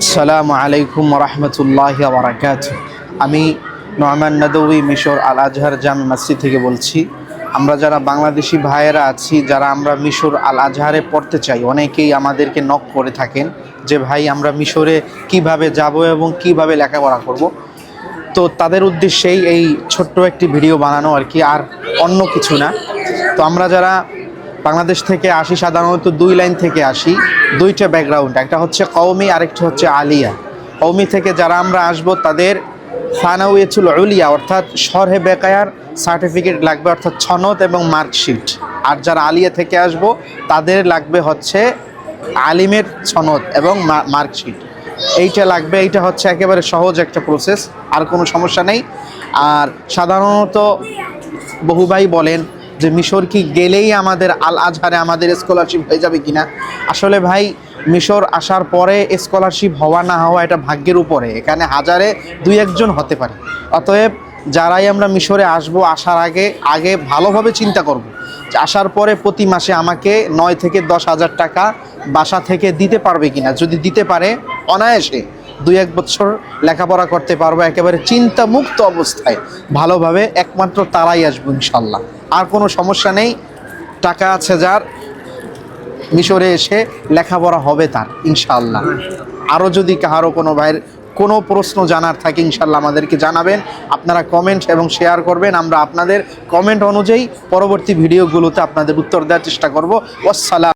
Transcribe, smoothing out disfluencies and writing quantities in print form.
আসসালামু আলাইকুম রহমতুল্লাহ বারাকাতুহু। আমি নোমান নদওয়ি মিশর আল আজহার জামে মসজিদ থেকে বলছি। আমরা যারা বাংলাদেশি ভাইয়েরা আছি, যারা আমরা মিশর আল আজহারে পড়তে চাই, অনেকেই আমাদেরকে নক করে থাকেন যে ভাই আমরা মিশরে কিভাবে যাব এবং কিভাবে লেখাপড়া করব। তো তাদের উদ্দেশ্যেই এই ছোট্ট একটি ভিডিও বানানো আর কি, আর অন্য কিছু না। তো আমরা যারা বাংলাদেশ থেকে আসি সাধারণত দুই লাইন থেকে আসি, দুইটা ব্যাকগ্রাউন্ড, একটা হচ্ছে কওমি আরেকটা হচ্ছে আলিয়া। কওমি থেকে যারা আমরা আসব তাদের সানাউয়াতুল উলিয়া অর্থাৎ শরহে বেকায়ার সার্টিফিকেট লাগবে, অর্থাৎ সনদ এবং মার্কশিট। আর যারা আলিয়া থেকে আসব তাদের লাগবে হচ্ছে আলিমের সনদ এবং মার্কশিট, এইটা লাগবে। এইটা হচ্ছে একেবারে সহজ একটা প্রসেস, আর কোনো সমস্যা নেই। আর সাধারণত বহু ভাই বলেন যে মিশর কি গেলেই আমাদের আল আজহারে আমাদের স্কলারশিপ হয়ে যাবে কিনা। আসলে ভাই মিশর আসার পরে স্কলারশিপ হওয়া না হওয়া এটা ভাগ্যের উপরে, এখানে হাজারে দুই একজন হতে পারে। অতএব যারাই আমরা মিশরে আসবো, আসার আগে ভালোভাবে চিন্তা করব যে আসার পরে প্রতি মাসে আমাকে 9 থেকে 10,000 টাকা বাসা থেকে দিতে পারবে কিনা। যদি দিতে পারে অনায়াসে 2-1 বছর লেখাপড়া করতে পারবো একেবারে চিন্তামুক্ত অবস্থায় ভালোভাবে। একমাত্র তারাই আসবো ইনশাল্লাহ, আর কোনো সমস্যা নেই। টাকা আছে যার, মিশরে এসে লেখাপড়া হবে তার ইনশাল্লাহ। আরও যদি কারো কোনো ভাইয়ের কোনো প্রশ্ন জানার থাকে ইনশাল্লাহ আমাদেরকে জানাবেন। আপনারা কমেন্ট এবং শেয়ার করবেন, আমরা আপনাদের কমেন্ট অনুযায়ী পরবর্তী ভিডিওগুলোতে আপনাদের উত্তর দেওয়ার চেষ্টা করব। ওয়াসসালাম।